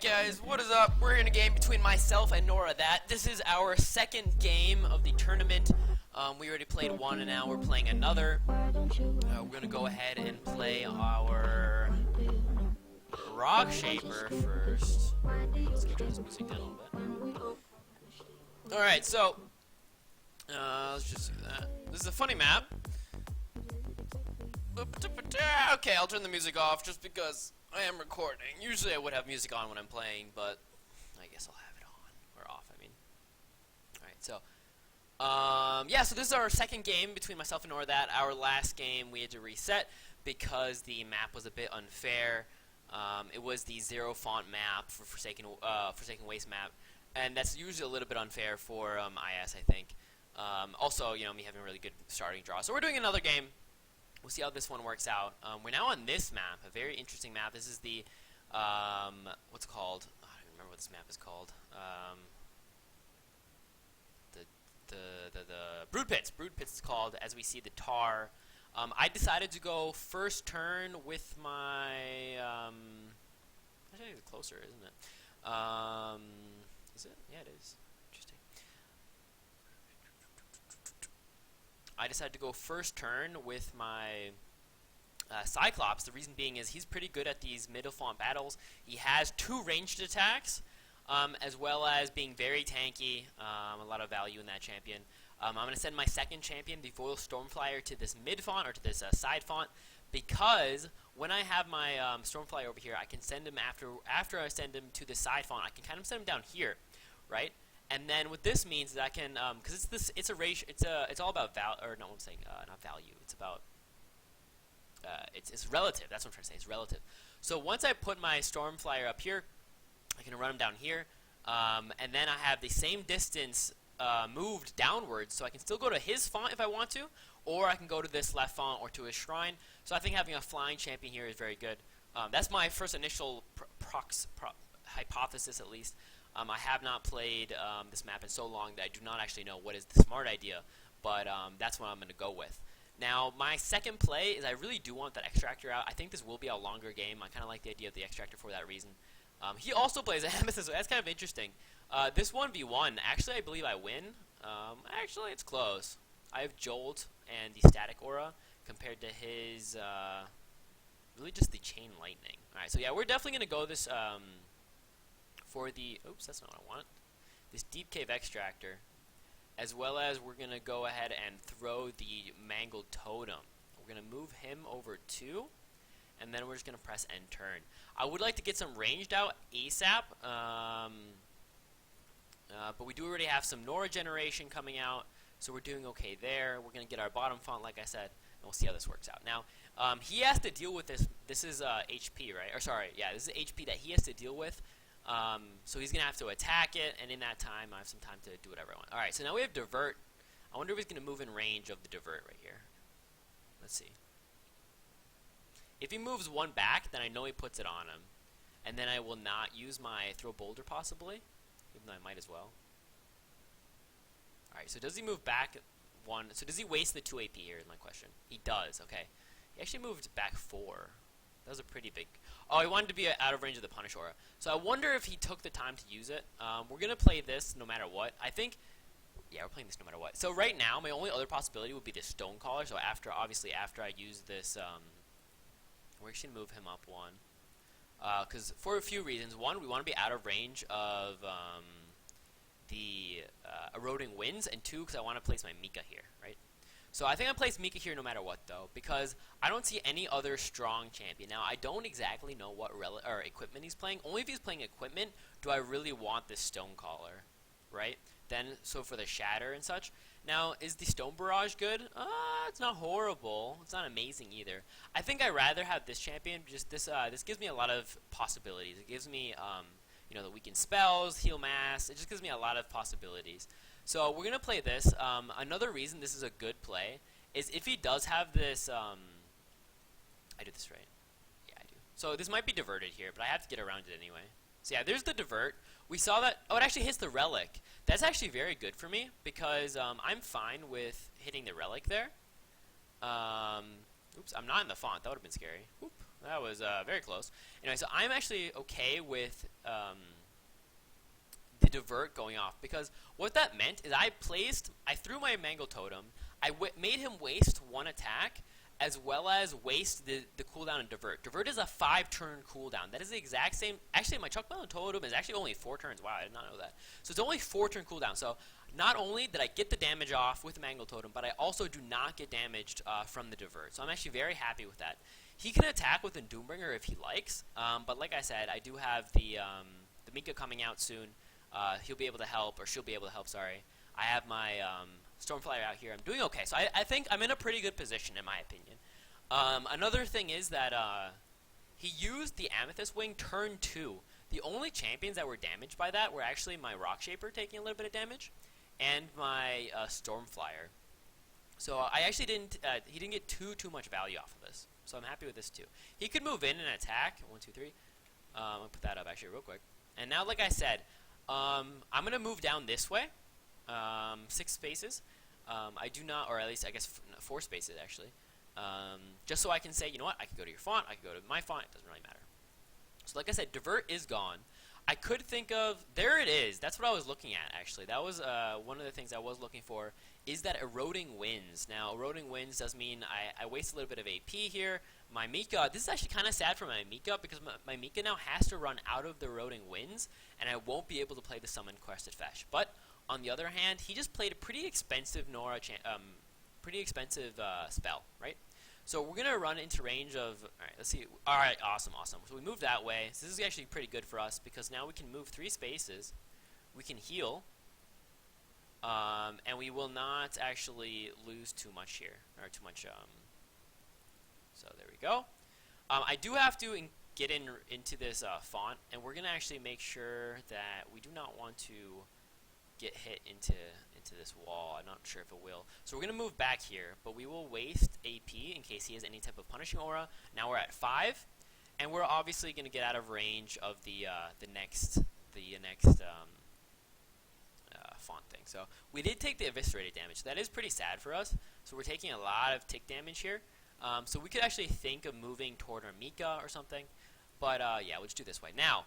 guys, what is up? We're in a game between myself and Norathat. This is our second game of the tournament. We already played one and now we're playing another. We're going to go ahead and play our Rock Shaper first. Let's turn this music down a little bit. Alright, so let's just do that. This is a funny map. Okay, I'll turn the music off just because I am recording. Usually I would have music on when I'm playing, but I guess I'll have it on. Or off, I mean. Alright, so yeah, so this is our second game between myself and Norathat. Our last game we had to reset because the map was a bit unfair. It was the zero font map for Forsaken Waste map, and that's usually a little bit unfair for IS, I think. Also, you know, me having a really good starting draw. So we're doing another game. We'll see how this one works out. We're now on this map, a very interesting map. This is the, what's it called? Oh, I don't remember what this map is called. The Brood Pits. Brood Pits is called, as we see the tar. I decided to go first turn with my, actually it's closer, isn't it? Is it? Yeah, it is. Interesting. I decided to go first turn with my Cyclops. The reason being is he's pretty good at these middle font battles. He has 2 ranged attacks, as well as being very tanky. A lot of value in that champion. I'm going to send my second champion, the Foil Stormflyer, to this mid font, or to this side font, because when I have my Stormflyer over here, I can send him after I send him to the side font. I can kind of send him down here, right? And then what this means is I can, because it's a ratio, it's all about I'm saying not value. It's about, it's relative. That's what I'm trying to say. It's relative. So once I put my Stormflyer up here, I can run him down here, and then I have the same distance moved downwards, so I can still go to his font if I want to, or I can go to this left font or to his shrine. So I think having a flying champion here is very good. That's my first initial hypothesis, at least. I have not played this map in so long that I do not actually know what is the smart idea, but that's what I'm going to go with. Now, my second play is I really do want that Extractor out. I think this will be a longer game. I kind of like the idea of the Extractor for that reason. He also plays Amethyst, so that's kind of interesting. This 1v1, actually I believe I win. Actually, it's close. I have Jolt and the Static Aura compared to his, really just the Chain Lightning. Alright, so yeah, we're definitely going to go this, for the, oops, that's not what I want, this Deep Cave Extractor, as well as we're going to go ahead and throw the Mangled Totem. We're going to move him over 2, and then we're just going to press end turn. I would like to get some ranged out ASAP, but we do already have some Nora generation coming out, so we're doing okay there. We're going to get our bottom font, like I said, and we'll see how this works out. Now, he has to deal with this. This is HP, right? Or sorry, yeah, this is HP that he has to deal with. So he's going to have to attack it, and in that time, I have some time to do whatever I want. Alright, so now we have Divert. I wonder if he's going to move in range of the Divert right here. Let's see. If he moves 1 back, then I know he puts it on him. And then I will not use my Throw Boulder, possibly. Even though I might as well. Alright, so does he move back 1? So does he waste the 2 AP here is my question. He does, okay. He actually moved back 4. That was a pretty big... Oh, he wanted to be out of range of the Punish Aura. So I wonder if he took the time to use it. We're going to play this no matter what. I think... Yeah, we're playing this no matter what. So right now, my only other possibility would be this Stonecaller. So obviously after I use this... we're actually going to move him up 1. Because for a few reasons. 1, we want to be out of range of the Eroding Winds. And 2, because I want to place my Mika here, right? So I think I place Mika here no matter what, though, because I don't see any other strong champion. Now, I don't exactly know what equipment he's playing. Only if he's playing equipment do I really want this Stonecaller, right? Then, so for the Shatter and such. Now, is the Stone Barrage good? It's not horrible. It's not amazing either. I think I'd rather have this champion. Just this gives me a lot of possibilities. It gives me, you know, the weaken spells, heal mass. It just gives me a lot of possibilities. So we're going to play this. Another reason this is a good play is if he does have this... I did this right. Yeah, I do. So this might be diverted here, but I have to get around it anyway. So yeah, there's the divert. We saw that... Oh, it actually hits the relic. That's actually very good for me because I'm fine with hitting the relic there. Oops, I'm not in the font. That would have been scary. Oop. That was very close. Anyway, so I'm actually okay with the divert going off, because what that meant is I threw my Mangle Totem, made him waste one attack, as well as waste the cooldown and divert. Divert is a 5-turn cooldown. That is the exact same. Actually, my Chuck Mangle Totem is actually only 4 turns. Wow, I did not know that. So it's only 4-turn cooldown. So not only did I get the damage off with the Mangle Totem, but I also do not get damaged from the divert. So I'm actually very happy with that. He can attack with a Doombringer if he likes, but like I said, I do have the Mika coming out soon. He'll be able to help, or she'll be able to help, sorry. I have my Stormflyer out here. I'm doing okay, so I think I'm in a pretty good position, in my opinion. Another thing is that he used the Amethyst Wing turn 2. The only champions that were damaged by that were actually my Rock Shaper taking a little bit of damage, and my Stormflyer. So I actually he didn't get too much value off of this. So I'm happy with this too. He could move in and attack. 1, 2, 3. I'll put that up actually real quick. And now, like I said, I'm going to move down this way. 6 spaces. I do not, or at least I guess 4 spaces actually. Just so I can say, you know what, I can go to your font, I can go to my font, it doesn't really matter. So like I said, divert is gone. I could think of, there it is, that's what I was looking at actually. That was one of the things I was looking for, is that eroding winds. Now, eroding winds does mean I waste a little bit of AP here. My Mika, this is actually kind of sad for my Mika, because my Mika now has to run out of the eroding winds, and I won't be able to play the Summon Quested Fetch. But on the other hand, he just played a pretty expensive spell, right? So we're gonna run into range of. All right, let's see. All right, awesome. So we moved that way. So this is actually pretty good for us, because now we can move 3 spaces. We can heal, and we will not actually lose too much here, or too much. So there we go. I do have to get into this font, and we're gonna actually make sure that we do not want to get hit into this wall. I'm not sure if it will. So we're going to move back here, but we will waste AP in case he has any type of punishing aura. Now we're at 5, and we're obviously going to get out of range of the next font thing. So we did take the eviscerated damage. That is pretty sad for us. So we're taking a lot of tick damage here. So we could actually think of moving toward our Mika or something. But yeah, we'll just do this way. Now,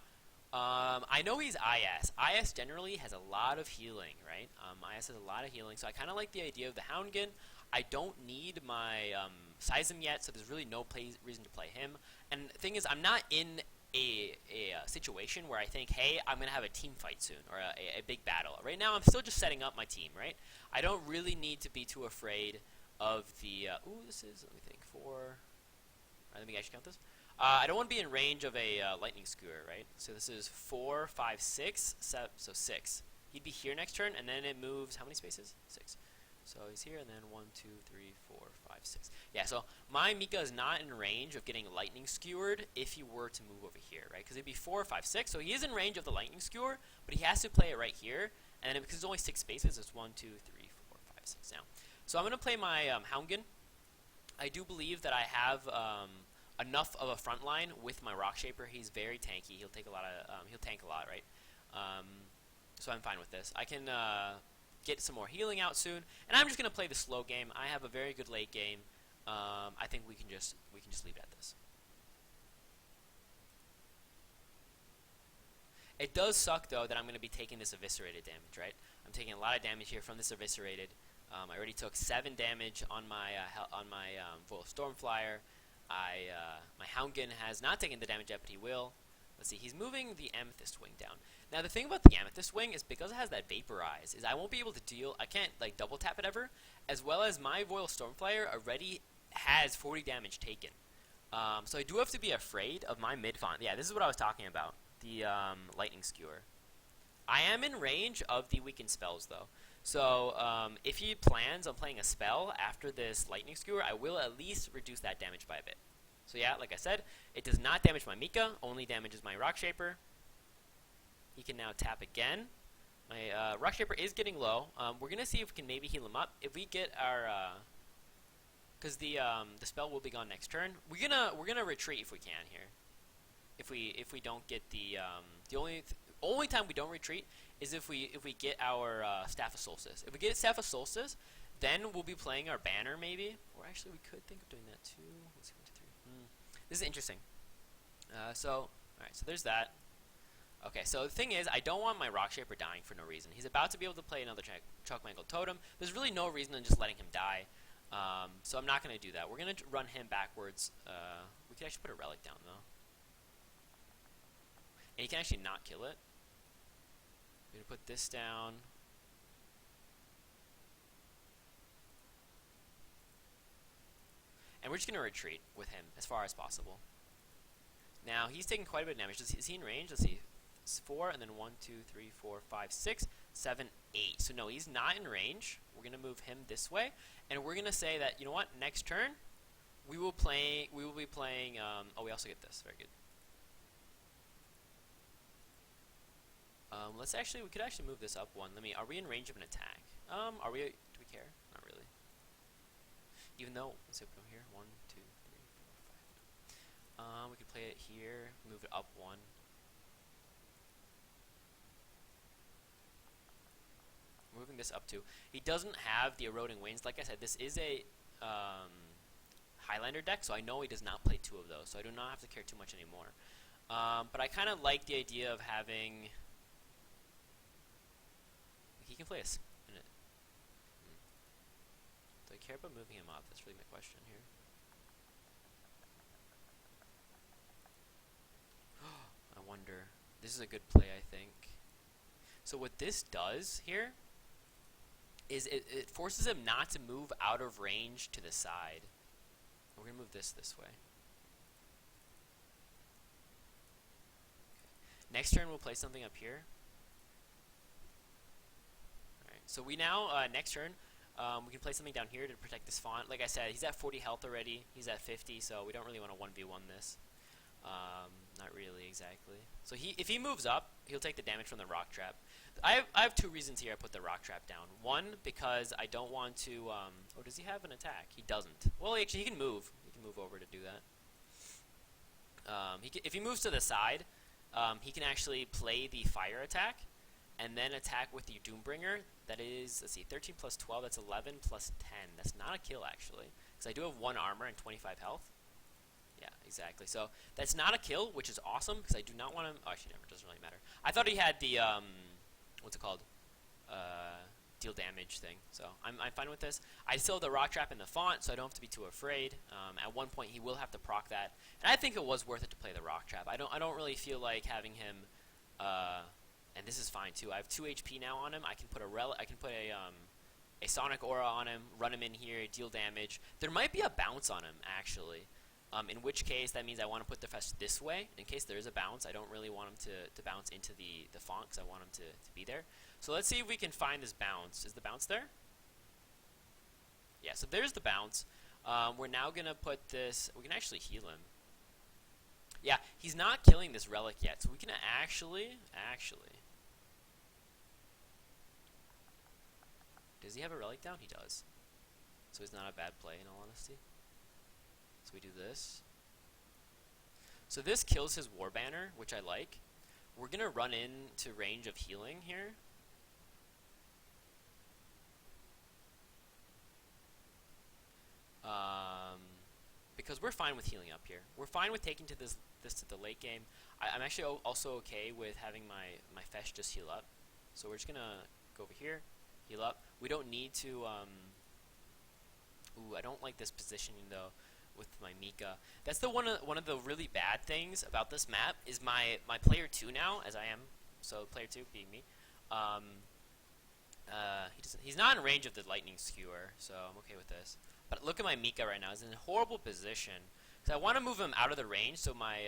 I know he's IS. IS generally has a lot of healing, right? IS has a lot of healing, so I kind of like the idea of the Houndkin. I don't need my Seism yet, so there's really no reason to play him. And the thing is, I'm not in a situation where I think, hey, I'm going to have a team fight soon, or a big battle. Right now, I'm still just setting up my team, right? I don't really need to be too afraid of the... ooh, this is, let me think, 4... All right, let me actually count this. I don't want to be in range of a lightning skewer, right? So this is 4, 5, 6, 7, so 6. He'd be here next turn, and then it moves, how many spaces? 6. So he's here, and then 1, 2, 3, 4, 5, 6. Yeah, so my Mika is not in range of getting lightning skewered if he were to move over here, right? Because it'd be 4, 5, 6. So he is in range of the lightning skewer, but he has to play it right here. And then because it's only 6 spaces, it's 1, 2, 3, 4, 5, 6 now. So I'm going to play my Houndkin. I do believe that I have... enough of a front line with my Rock Shaper. He's very tanky. He'll take a lot of he'll tank a lot, right? So I'm fine with this. I can get some more healing out soon, and I'm just gonna play the slow game. I have a very good late game. I think we can just leave it at this. It does suck though that I'm gonna be taking this eviscerated damage, right? I'm taking a lot of damage here from this eviscerated. I already took 7 damage on my Voil Stormflyer. My Houndkin has not taken the damage yet, but he will. Let's see, he's moving the Amethyst Wing down. Now, the thing about the Amethyst Wing is because it has that Vaporize, is I won't be able to deal, I can't, like, double tap it ever, as well as my Voil Stormflyer already has 40 damage taken. So I do have to be afraid of my mid-font. Yeah, this is what I was talking about, the Lightning Skewer. I am in range of the weakened spells, though. So, if he plans on playing a spell after this Lightning Skewer, I will at least reduce that damage by a bit. So yeah, like I said, it does not damage my Mika, only damages my Rock Shaper. He can now tap again. My Rock Shaper is getting low. We're going to see if we can maybe heal him up. If we get our... because the spell will be gone next turn. We're gonna retreat if we can here. If we don't get the only time we don't retreat is if we get our Staff of Solstice. If we get Staff of Solstice, then we'll be playing our banner maybe. Or actually, we could think of doing that too. Let's see, 1, 2, 3. This is interesting. Alright, so there's that. Okay, so the thing is, I don't want my Rock Shaper dying for no reason. He's about to be able to play another Chalk Mangled Totem. There's really no reason in just letting him die. So I'm not going to do that. We're going to run him backwards. We could actually put a Relic down, though. And he can actually not kill it. We're going to put this down. And we're just going to retreat with him as far as possible. Now, he's taking quite a bit of damage. Is he in range? Let's see. It's 4, and then 1, 2, 3, 4, 5, 6, 7, 8. So no, he's not in range. We're going to move him this way. And we're going to say that, you know what, next turn, we will be playing, oh, we also get this. Very good. We could actually move this up one. Are we in range of an attack? Do we care? Not really. Even though, let's see, put him here. 1, 2, 3, 4, 5. We could play it here, move it up 1. Moving this up 2. He doesn't have the Eroding Winds. Like I said, this is a Highlander deck, so I know he does not play 2 of those, so I do not have to care too much anymore. But I kind of like the idea of having... He can play a... Do I care about moving him up? That's really my question here. I wonder. This is a good play, I think. So what this does here is it forces him not to move out of range to the side. We're going to move this way. Okay. Next turn, we'll play something up here. Alright, so we now, next turn, we can play something down here to protect this font. Like I said, he's at 40 health already. He's at 50, so we don't really want to 1v1 this. Not really, exactly. So if he moves up, he'll take the damage from the Rock Trap. I have 2 reasons here I put the Rock Trap down. One, because I don't want to... oh, does he have an attack? He doesn't. Well, actually, he can move. He can move over to do that. If he moves to the side, he can actually play the Fire attack and then attack with the Doombringer. That is, let's see, 13 plus 12, that's 11 plus 10. That's not a kill, actually, because I do have 1 armor and 25 health. Yeah, exactly. So that's not a kill, which is awesome, because I do not want him... Oh, actually, never. It doesn't really matter. I thought he had the, what's it called? Deal damage thing. So I'm fine with this. I still have the Rock Trap in the font, so I don't have to be too afraid. At one point, he will have to proc that. And I think it was worth it to play the Rock Trap. I don't really feel like having him... and this is fine, too. I have 2 HP now on him. I can put a Sonic Aura on him, run him in here, deal damage. There might be a bounce on him, actually. In which case, that means I want to put the Fest this way. In case there is a bounce, I don't really want him to bounce into the font, because I want him to be there. So let's see if we can find this bounce. Is the bounce there? Yeah, so there's the bounce. We're now going to put this... We can actually heal him. Yeah, he's not killing this Relic yet, so we can actually... Does he have a Relic down? He does. So it's not a bad play, in all honesty. So we do this. So this kills his War Banner, which I like. We're going to run into range of healing here. Because we're fine with healing up here. We're fine with taking this to the late game. I'm actually also okay with having my Fesh just heal up. So we're just going to go over here, heal up. We don't need to... Ooh, I don't like this positioning, though, with my Mika. That's one of the really bad things about this map is my player 2 now, as I am. So player 2 being me. He's not in range of the Lightning Skewer, so I'm okay with this. But look at my Mika right now. He's in a horrible position. Because I want to move him out of the range so my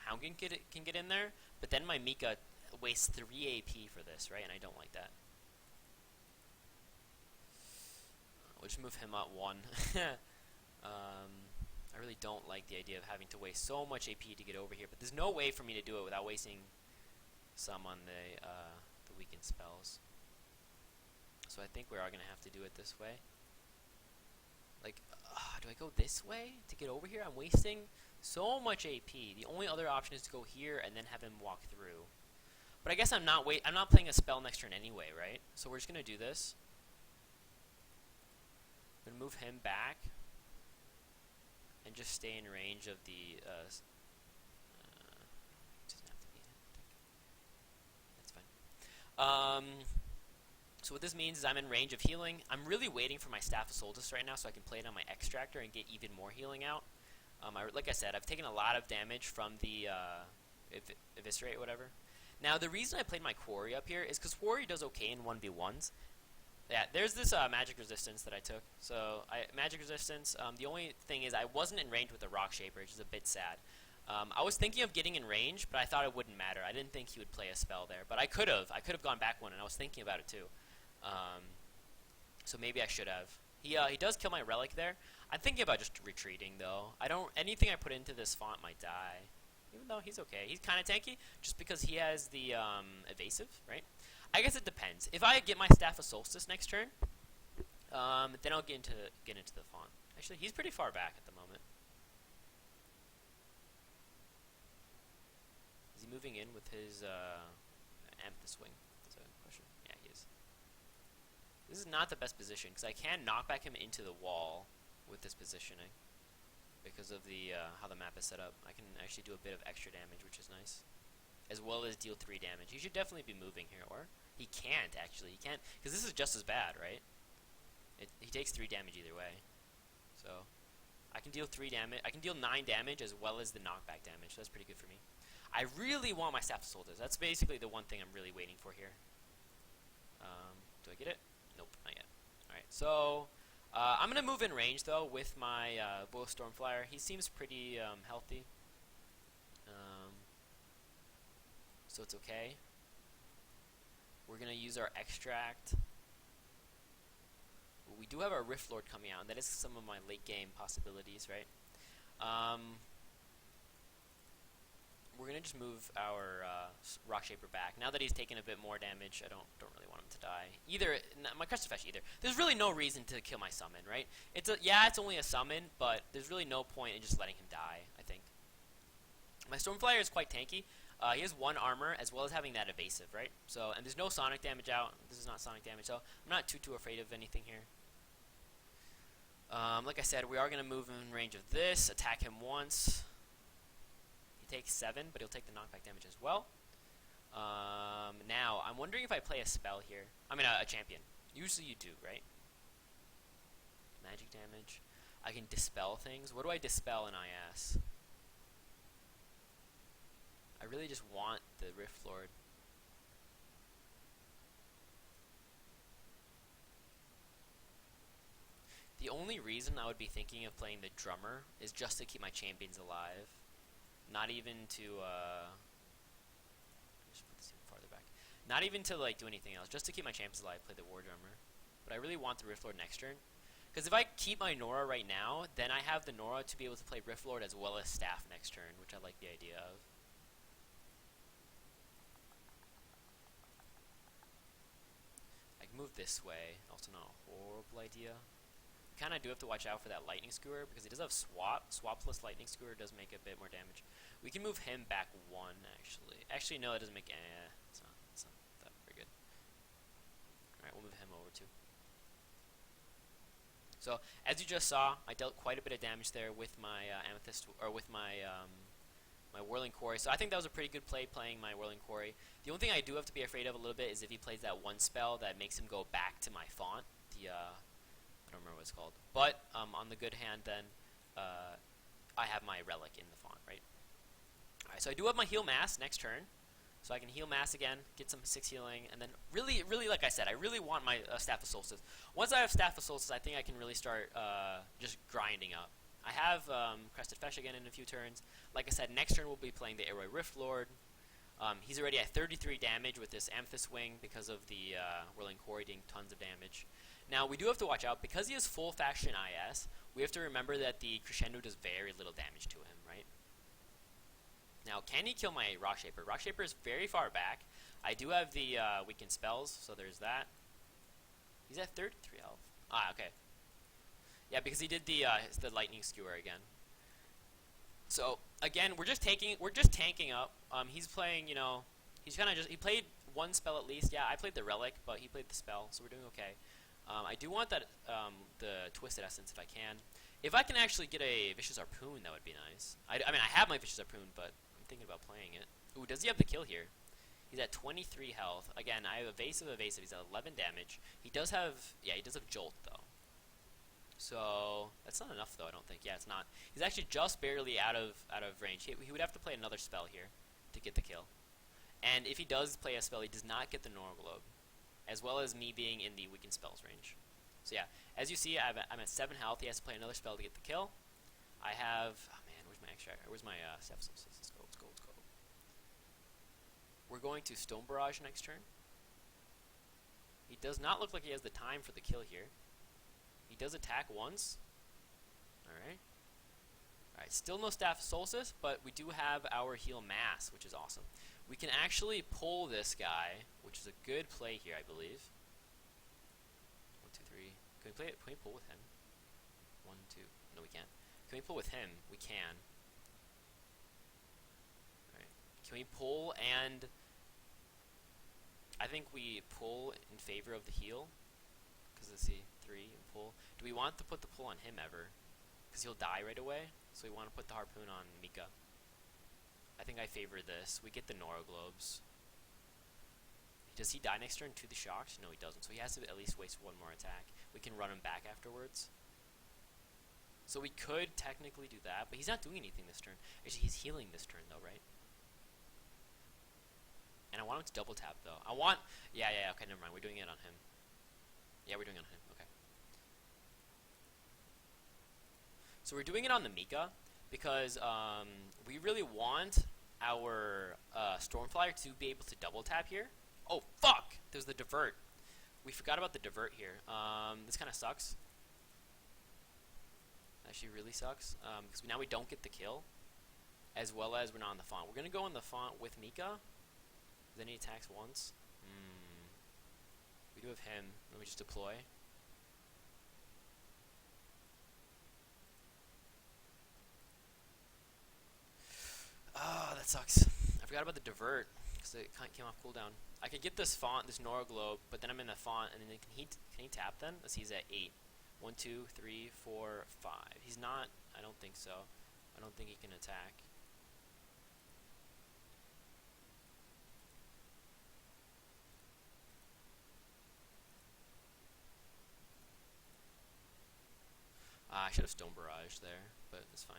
Houndkin can get in there. But then my Mika wastes 3 AP for this, right? And I don't like that. We'll just move him up 1. I really don't like the idea of having to waste so much AP to get over here. But there's no way for me to do it without wasting some on the weakened spells. So I think we are going to have to do it this way. Like, do I go this way to get over here? I'm wasting so much AP. The only other option is to go here and then have him walk through. But I guess I'm not playing a spell next turn anyway, right? So we're just going to do this. I'm going to move him back. and just stay in range of the. Doesn't have to be. That's fine. So what this means is I'm in range of healing. I'm really waiting for my Staff of Solstice right now so I can play it on my Extractor and get even more healing out. Like I said, I've taken a lot of damage from the Eviscerate or whatever. Now, the reason I played my Quarry up here is because Quarry does okay in 1v1s. Yeah, there's this magic resistance that I took. So, magic resistance, the only thing is I wasn't in range with the Rock Shaper, which is a bit sad. I was thinking of getting in range, but I thought it wouldn't matter. I didn't think he would play a spell there. But I could have. I could have gone back one, and I was thinking about it too. So maybe I should have. He does kill my Relic there. I'm thinking about just retreating, though. Anything I put into this font might die. Even though he's okay. He's kind of tanky, just because he has the evasive, right? I guess it depends. If I get my Staff of Solstice next turn, then I'll get into the font. Actually, he's pretty far back at the moment. Is he moving in with his Amethyst Wing? That's a question. Yeah, he is. This is not the best position, because I can knock back him into the wall with this positioning. Because of the how the map is set up. I can actually do a bit of extra damage, which is nice. As well as deal 3 damage. He should definitely be moving here, or he can't, actually. He can't, because this is just as bad, right? He takes 3 damage either way. So, I can deal 3 damage. I can deal 9 damage as well as the knockback damage. So that's pretty good for me. I really want my Staff of Solstice. That's basically the one thing I'm really waiting for here. Do I get it? Nope, not yet. Alright, so I'm going to move in range, though, with my Bow Stormflyer. He seems pretty healthy. So it's okay. We're going to use our Extract. We do have our Rift Lord coming out, and that is some of my late game possibilities, right? We're going to just move our Rock Shaper back. Now that he's taken a bit more damage, I don't really want him to die. My Crested Fetch either. There's really no reason to kill my summon, right? It's only a summon, but there's really no point in just letting him die, I think. My Stormflyer is quite tanky. He has 1 armor, as well as having that evasive, right? So, and there's no sonic damage out. This is not sonic damage, so I'm not too afraid of anything here. Like I said, we are going to move in range of this, attack him once. He takes 7, but he'll take the knockback damage as well. Now, I'm wondering if I play a spell here. I mean, a champion. Usually you do, right? Magic damage. I can dispel things. What do I dispel in IS? I really just want the Rift Lord. The only reason I would be thinking of playing the Drummer is just to keep my champions alive. Not even to, just put this even farther back. Not even to, like, do anything else. Just to keep my champions alive, play the War Drummer. But I really want the Rift Lord next turn. Because if I keep my Nora right now, then I have the Nora to be able to play Rift Lord as well as Staff next turn, which I like the idea of. I can move this way. Also not a horrible idea. You kind of do have to watch out for that Lightning Skewer, because he does have Swap. Swap plus Lightning Skewer does make a bit more damage. We can move him back 1, actually. Actually, no, it doesn't make... it's not that very good. Alright, we'll move him over, too. So, as you just saw, I dealt quite a bit of damage there with my Amethyst, or with my my Whirling Quarry. So I think that was a pretty good play, playing my Whirling Quarry. The only thing I do have to be afraid of a little bit is if he plays that one spell that makes him go back to my font. I don't remember what it's called. But on the good hand, then I have my Relic in the font, right? Alright, so I do have my Heal Mass next turn. So I can Heal Mass again, get some 6 healing, and then really, like I said, I really want my Staff of Solstice. Once I have Staff of Solstice, I think I can really start just grinding up. I have Crested Fetch again in a few turns. Like I said, next turn we'll be playing the Arroy Rift Lord. He's already at 33 damage with this Amethyst Wing because of the Whirling Quarry doing tons of damage. Now, we do have to watch out. Because he has full faction IS, we have to remember that the Crescendo does very little damage to him, right? Now, can he kill my Rock Shaper? Rock Shaper is very far back. I do have the weakened spells, so there's that. He's at 33 health. Ah, okay. Yeah, because he did the Lightning Skewer again. So again, we're just tanking up. He's playing, he's kind of he played one spell at least. Yeah, I played the Relic, but he played the spell, so we're doing okay. I do want that the Twisted Essence if I can. If I can actually get a Vicious Harpoon, that would be nice. I mean, I have my Vicious Harpoon, but I'm thinking about playing it. Ooh, does he have the kill here? He's at 23 health. Again, I have evasive. He's at 11 damage. He does have, yeah, he does have Jolt, though. So, that's not enough, though, I don't think. Yeah, it's not. He's actually just barely out of range. He would have to play another spell here to get the kill. And if he does play a spell, he does not get the Nora Globe, as well as me being in the weakened spells range. So yeah, as you see, I'm at 7 health. He has to play another spell to get the kill. I have, oh man, where's my extract? Where's my Staff of Solstice? Let's go. We're going to Stone Barrage next turn. He does not look like he has the time for the kill here. He does attack once. Alright. Alright, still no Staff of Solstice, but we do have our Heal Mass, which is awesome. We can actually pull this guy, which is a good play here, I believe. 1, 2, 3. Can we play it? Can we pull with him? 1, 2. No, we can't. Can we pull with him? We can. Alright. Can we pull and... I think we pull in favor of the heal. Because let's see. 3 and pull. Do we want to put the pull on him ever? Because he'll die right away. So we want to put the harpoon on Mika. I think I favor this. We get the Nora Globes. Does he die next turn to the shocks? No, he doesn't. So he has to at least waste 1 more attack. We can run him back afterwards. So we could technically do that, but he's not doing anything this turn. Actually, he's healing this turn, though, right? And I want him to double tap, though. I want... Yeah, okay, never mind. We're doing it on him. Yeah, we're doing it on him. Okay. So we're doing it on the Mika because we really want our Stormflyer to be able to double tap here. Oh, fuck! There's the divert. We forgot about the divert here. This kind of sucks. Actually really sucks. Because now we don't get the kill. As well as we're not on the font. We're going to go on the font with Mika. Then he attacks once. We do have him. Let me just deploy. Oh, that sucks. I forgot about the divert. Because it came off cooldown. I could get this font, this Nora Globe, but then I'm in the font, and then can he tap then? Let's see, he's at 8. 1, 2, 3, 4, 5. He's not, I don't think so. I don't think he can attack. I should have Stone Barrage there, but it's fine.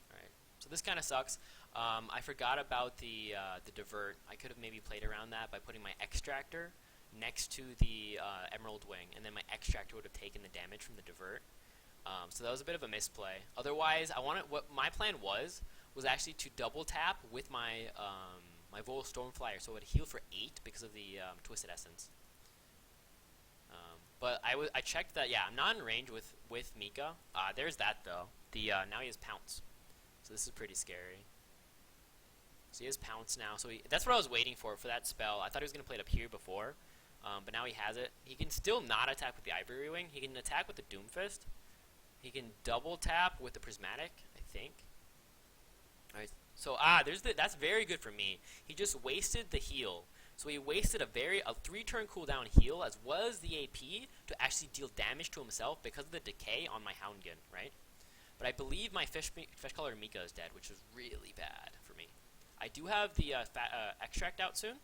Alright, so this kind of sucks. I forgot about the divert. I could have maybe played around that by putting my Extractor next to the Emerald Wing, and then my Extractor would have taken the damage from the divert. So that was a bit of a misplay. Otherwise, what my plan was actually to double tap with my my Vol Stormflyer, so it would heal for 8 because of the Twisted Essence. But I checked that, yeah, I'm not in range with Mika. There's that, though. Now he has Pounce. So this is pretty scary. So he has Pounce now. So that's what I was waiting for that spell. I thought he was going to play it up here before. But now he has it. He can still not attack with the Ivory Wing. He can attack with the Doomfist. He can double tap with the Prismatic, I think. Alright. So, that's very good for me. He just wasted the heal. So he wasted a 3-turn cooldown heal as well as the AP to actually deal damage to himself because of the decay on my Houndgun, right? But I believe my fish color Mika is dead, which is really bad for me. I do have the Extract out soon,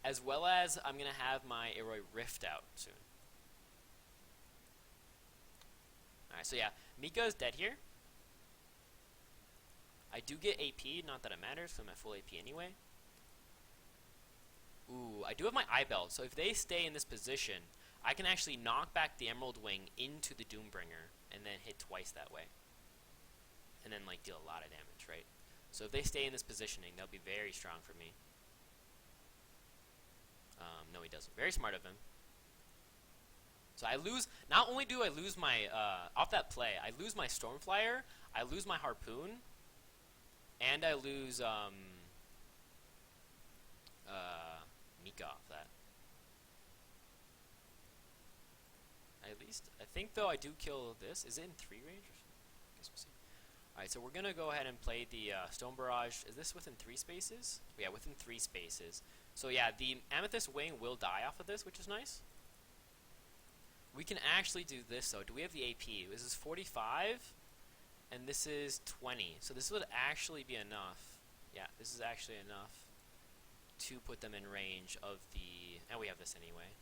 as well as I'm going to have my Arroy Rift out soon. Alright, so yeah, Mika is dead here. I do get AP, not that it matters, because I'm at full AP anyway. Ooh, I do have my Eye Belt, so if they stay in this position, I can actually knock back the Emerald Wing into the Doombringer, and then hit twice that way. And then, like, deal a lot of damage, right? So if they stay in this positioning, they'll be very strong for me. No, he doesn't. Very smart of him. So I lose, not only do I lose my, off that play, I lose my Stormflyer, I lose my Harpoon, and I lose, Mika off that. I think though I do kill this. Is it in 3 range? I guess we'll see. Alright, so we're gonna go ahead and play the Stone Barrage. Is this within 3 spaces? Yeah, within 3 spaces. So yeah, the Amethyst Wing will die off of this, which is nice. We can actually do this though. Do we have the AP? This is 45, and this is 20. So this would actually be enough. Yeah, this is actually enough to put them in range of the... And we have this anyway.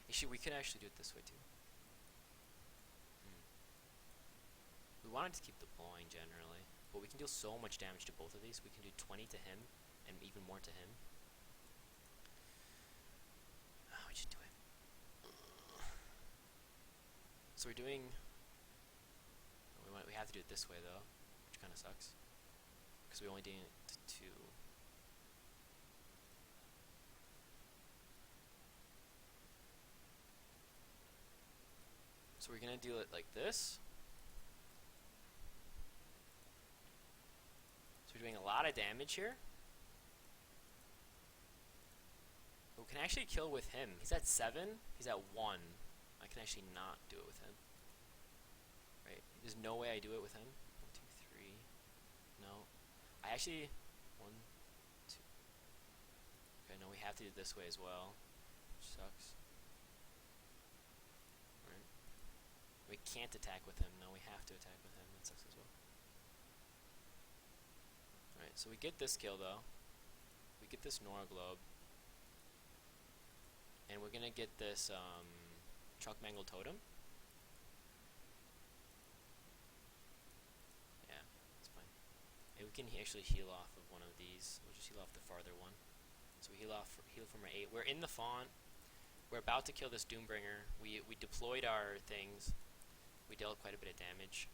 Actually, we could actually do it this way too. We wanted to keep deploying generally, but we can deal so much damage to both of these. We can do 20 to him, and even more to him. Oh, we should do it. So we're doing... We have to do it this way though, which kind of sucks, because we only did it to 2. So we're gonna do it like this. So we're doing a lot of damage here. But we can actually kill with him. He's at 7. He's at 1. I can actually not do it with him. Right? There's no way I do it with him. 1, 2, 3. No. I actually... 1, 2. Okay, no, we have to do it this way as well. Which sucks. Right? We can't attack with him. No, we have to attack with him. That sucks as well. Alright, so we get this kill though. We get this Nora Globe. And we're gonna get this Chuck Mangle Totem. Yeah, that's fine. And we can actually heal off of one of these. We'll just heal off the farther one. So we heal from our 8. We're in the font. We're about to kill this Doombringer. We deployed our things. We dealt quite a bit of damage.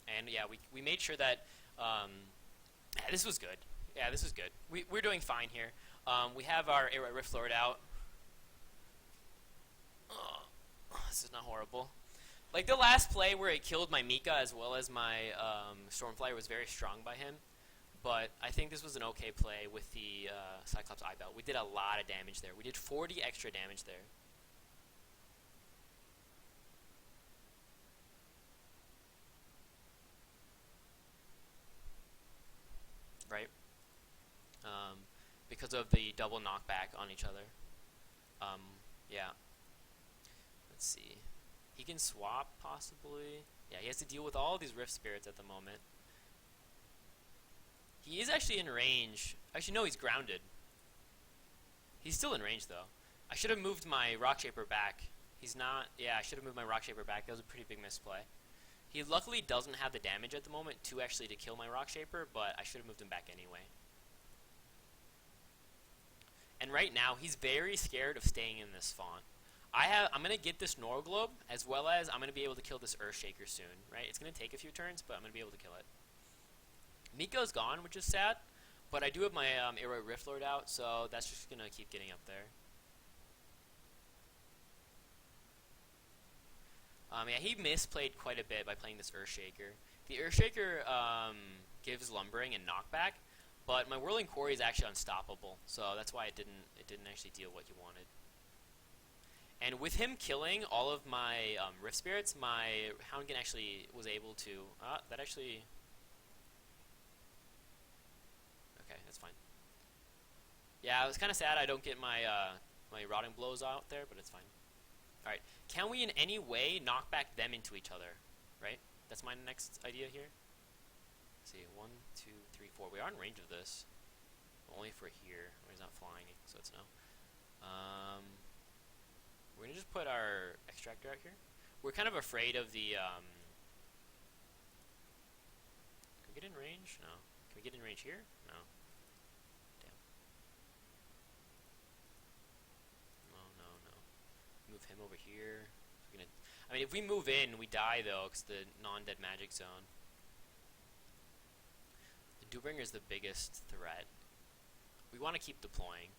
And yeah, we made sure that yeah, this was good. Yeah, this is good. We're doing fine here. We have our Airite Rift Lord out. This is not horrible. Like the last play where it killed my Mika as well as my Stormflyer was very strong by him. But I think this was an okay play with the Cyclops Eye Belt. We did a lot of damage there. We did 40 extra damage there. Right? Because of the double knockback on each other. Yeah. Let's see. He can swap, possibly. Yeah, he has to deal with all these Rift Spirits at the moment. He is actually in range. Actually, no, he's grounded. He's still in range, though. I should have moved my Rock Shaper back. He's not... Yeah, I should have moved my Rock Shaper back. That was a pretty big misplay. He luckily doesn't have the damage at the moment to actually to kill my Rock Shaper, but I should have moved him back anyway. And right now, he's very scared of staying in this font. I'm going to get this Nora Globe, as well as I'm going to be able to kill this Earthshaker soon, right? It's going to take a few turns, but I'm going to be able to kill it. Miko's gone, which is sad, but I do have my Airite Rift Lord out, so that's just going to keep getting up there. Yeah, he misplayed quite a bit by playing this Earthshaker. The Earthshaker gives lumbering and knockback, but my Whirling Quarry is actually unstoppable, so that's why it didn't actually deal what you wanted. And with him killing all of my Rift Spirits, my Houndkin actually was able to... that actually... Okay, that's fine. Yeah, I was kind of sad I don't get my my Rotting Blows out there, but it's fine. Alright, can we in any way knock back them into each other? Right? That's my next idea here. Let's see, 1, 2, 3, 4. We are in range of this. Only for here. He's not flying, so it's no. We're going to just put our Extractor out here. We're kind of afraid of the... Can we get in range? No. Can we get in range here? No. Damn. No. Move him over here. We're gonna, I mean, if we move in, we die, though, because the non-dead magic zone. The Doombringer is the biggest threat. We want to keep deploying.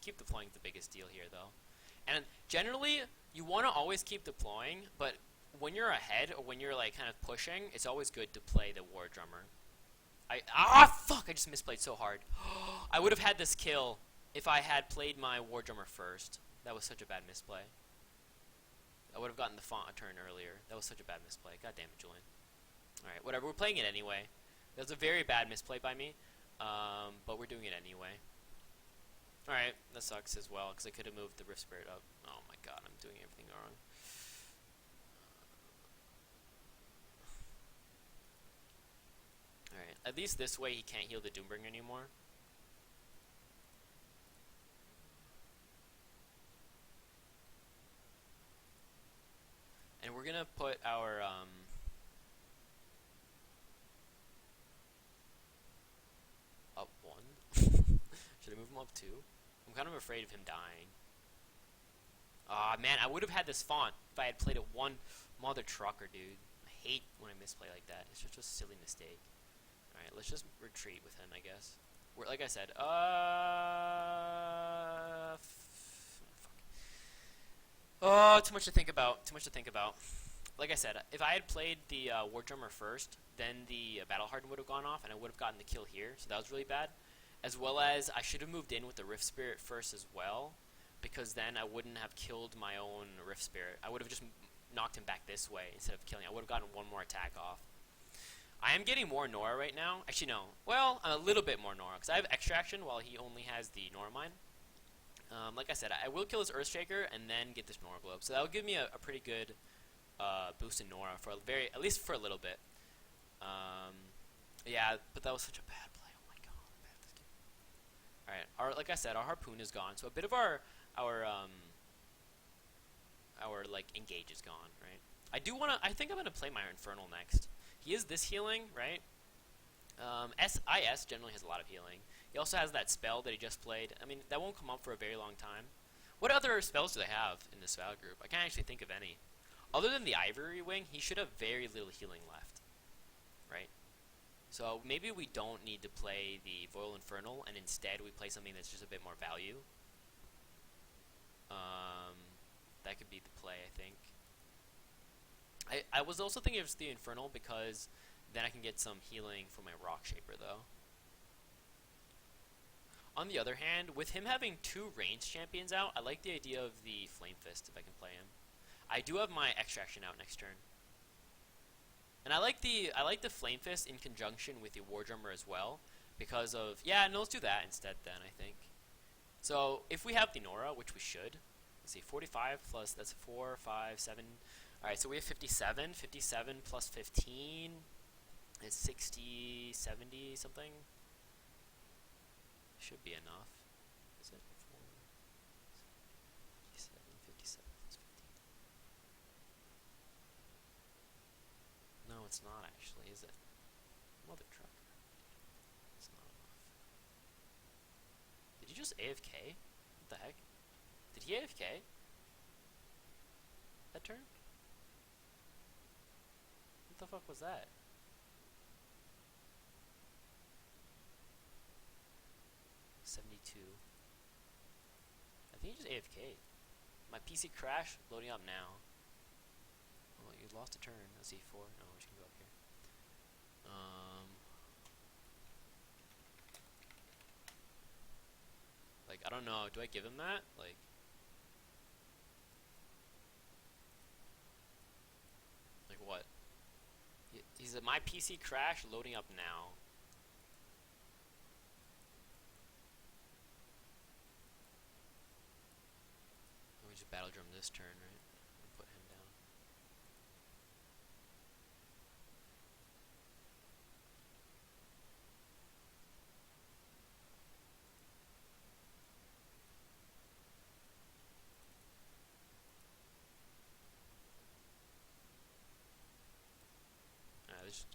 Keep deploying is the biggest deal here, though. And generally, you want to always keep deploying, but when you're ahead or when you're like kind of pushing, it's always good to play the War Drummer. Fuck! I just misplayed so hard. I would have had this kill if I had played my War Drummer first. That was such a bad misplay. I would have gotten the font a turn earlier. That was such a bad misplay. God damn it, Julian. Alright, whatever. We're playing it anyway. That was a very bad misplay by me, but we're doing it anyway. Alright, that sucks as well, because I could have moved the Rift Spirit up. Oh my god, I'm doing everything wrong. Alright, at least this way he can't heal the Doombringer anymore. And we're gonna put our, up 1. Should I move him up 2? I'm kind of afraid of him dying. Ah, man, I would have had this font if I had played it one mother trucker, dude. I hate when I misplay like that. It's just a silly mistake. Alright, let's just retreat with him, I guess. Like I said, oh, too much to think about. Too much to think about. Like I said, if I had played the War Drummer first, then the Battle Harden would have gone off, and I would have gotten the kill here, so that was really bad. As well as, I should have moved in with the Rift Spirit first as well, because then I wouldn't have killed my own Rift Spirit. I would have just knocked him back this way instead of killing. I would have gotten one more attack off. I am getting more Nora right now. Actually, no. Well, a little bit more Nora, because I have Extraction while he only has the Nora Mine. Like I said, I will kill his Earthshaker and then get this Nora Globe. So that will give me a pretty good boost in Nora for at least for a little bit. Yeah, but that was such a bad play. Oh my god, I'm bad at this game. All right, like I said, our Harpoon is gone. So a bit of our like engage is gone, right? I think I'm gonna play my Infernal next. He is this healing, right? SIS generally has a lot of healing. He also has that spell that he just played. I mean, that won't come up for a very long time. What other spells do they have in this Val group? I can't actually think of any. Other than the Ivory Wing, he should have very little healing left, right? So maybe we don't need to play the Voil Infernal, and instead we play something that's just a bit more value. That could be the play, I think. I was also thinking of the Infernal because then I can get some healing from my Rock Shaper, though. On the other hand, with him having 2 ranged champions out, I like the idea of the Flame Fist if I can play him. I do have my Extraction out next turn. And I like the Flame Fist in conjunction with the War Drummer as well, because of, yeah, no, let's do that instead then, I think. So, if we have the Nora, which we should, let's see, 45 plus, that's 4, 5, 7, alright, so we have 57, 57 plus 15 is 60, 70 something. Should be enough. Is it 4, 57, 57 plus 15? No, it's not actually, is it? Mother trucker. It's not enough. Did you just AFK? What the heck? Did he AFK? That turn? What the fuck was that? I think he just AFK'd. My PC crashed, loading up now. Oh, you lost a turn. Let's see, 4. No, we can go up here. Like, I don't know. Do I give him that? Like what? He's at my PC crash, loading up now. We just battle drum this turn, right? And put him down.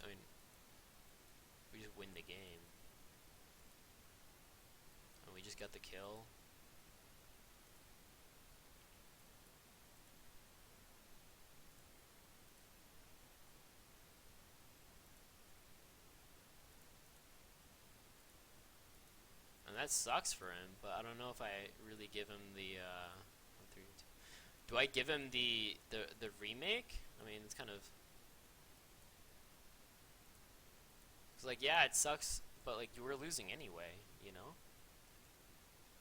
I mean, we just win the game. And we just got the kill. And that sucks for him, but I don't know if I really give him the, 1, 3, 2. Do I give him the remake? I mean, it's kind of... Like, yeah, it sucks, but like you were losing anyway, you know?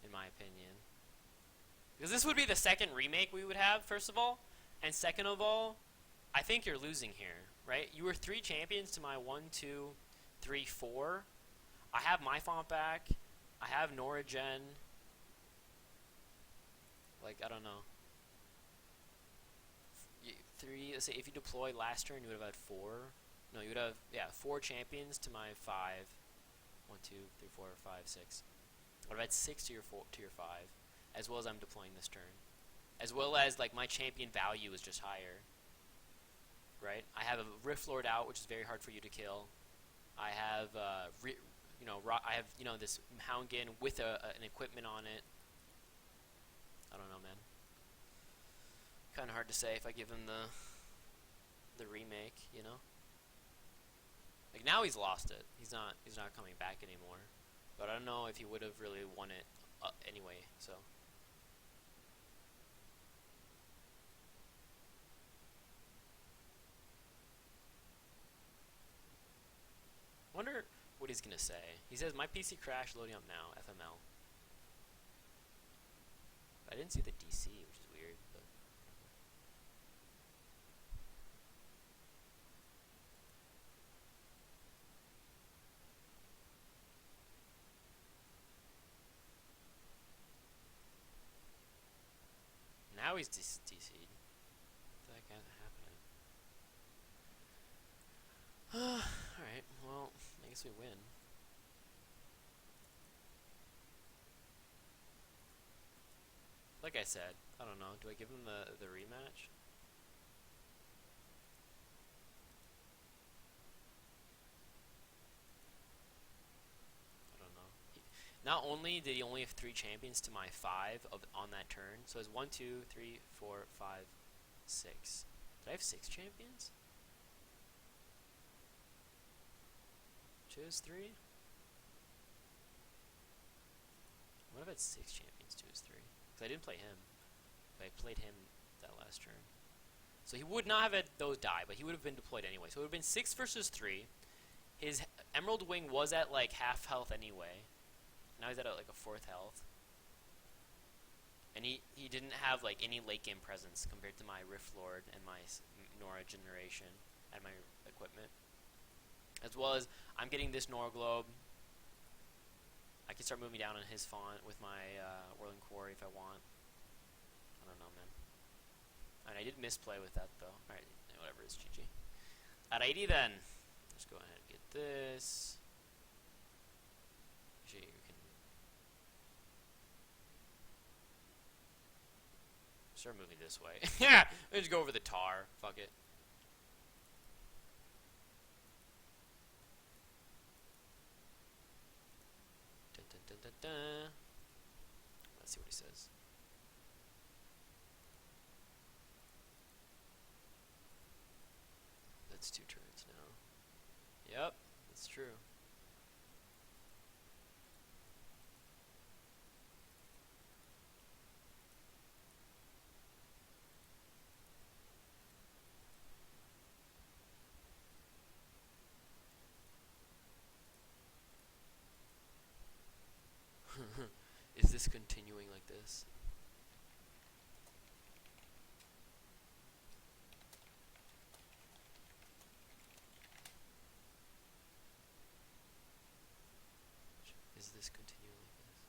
In my opinion. Because this would be the second remake we would have, first of all. And second of all, I think you're losing here, right? You were 3 champions to my 1, 2, 3, 4. I have my font back. I have Nora Gen. Like, I don't know. Three, let's say if you deploy last turn, you would have had four. No, you would have, yeah, four champions to my five. 1, 2, 3, 4, 5, 6. I would have had 6 to your five, as well as I'm deploying this turn. As well as, like, my champion value is just higher. Right? I have a Rift Lord out, which is very hard for you to kill. I have, this Houndkin with an equipment on it. I don't know, man. Kind of hard to say if I give him the remake, you know. Like, now he's lost it. He's not coming back anymore. But I don't know if he would have really won it anyway. So. Wonder what he's gonna say. He says my PC crashed, loading up now. FML. I didn't see the DC, which is weird. But now he's DC'd. What the heck happening? Alright, well, I guess we win. Like I said, I don't know. Do I give him the rematch? I don't know. Not only did he only have 3 champions to my 5 on that turn, so it's 1, 2, 3, 4, 5, 6. Did I have 6 champions? Choose 3? What if I had 6 champions to his 3? Because I didn't play him. But I played him that last turn. So he would not have had those die, but he would have been deployed anyway. So it would have been 6 versus 3. His Emerald Wing was at like half health anyway. Now he's at like a 4th health. And he didn't have like any late game presence compared to my Rift Lord and my Nora generation and my equipment. As well as I'm getting this Nora Globe. I can start moving down on his font with my Whirling Quarry if I want. I don't know, man. Alright, I did misplay with that, though. Alright, whatever, it's GG. At 80, then. Let's go ahead and get this. Actually, you can start moving this way. Yeah! Let's go over the tar. Fuck it. Let's see what he says. That's 2 turns now. Yep, that's true. Is this continuing like this? Is this continuing like this?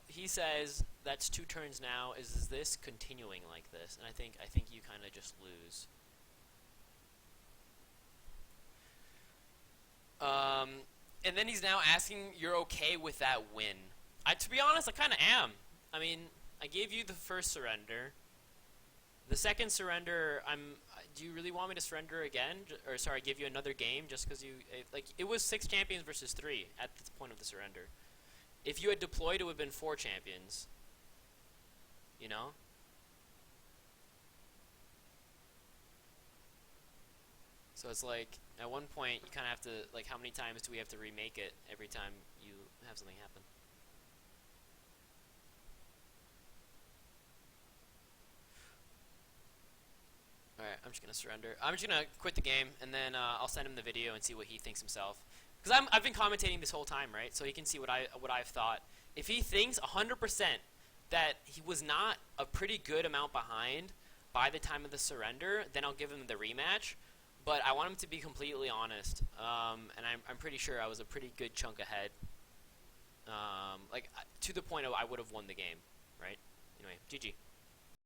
He says that's 2 turns now. Is this continuing like this? And I think you kind of just lose. And then he's now asking, you're okay with that win? To be honest, I kind of am. I mean, I gave you the first surrender. The second surrender, do you really want me to surrender again? Or sorry, give you another game just because it was 6 champions versus 3 at the point of the surrender. If you had deployed, it would have been 4 champions. You know? So it's like, at one point, you kind of have to, like, how many times do we have to remake it every time you have something happen? Alright, Alright, I'm just going to surrender. I'm just going to quit the game, and then I'll send him the video and see what he thinks himself. Because I've been commentating this whole time, right? So he can see what I've thought. If he thinks 100% that he was not a pretty good amount behind by the time of the surrender, then I'll give him the rematch. But I want him to be completely honest, and I'm pretty sure I was a pretty good chunk ahead. Like, to the point of I would have won the game, right? Anyway, GG.